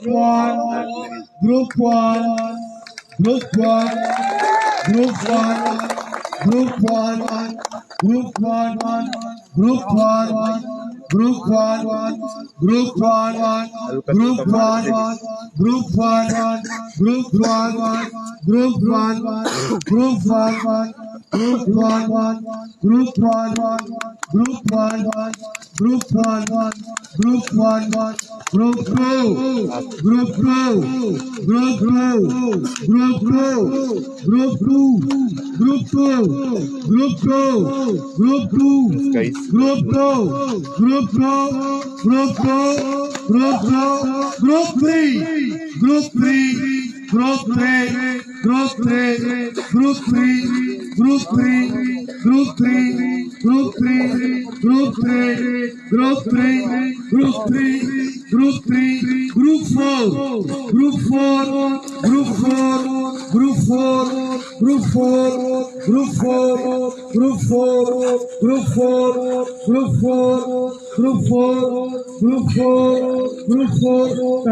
one, group one, group one, group one, group one, group one, group one, group one, group one, group one, group one, group one, group one, group one, group one, group one, group one, group one, group one, group two, group two, group two, group two, group two, group two, group two, group two, Guys, group two, group two, group two, group two, group three, group three, group three, group three, group three, group three, group three, group three, group three, group three, group three, group three, group four, group four, group four, group four, group four, group four, group four, group four, group four, group four, group four, group four,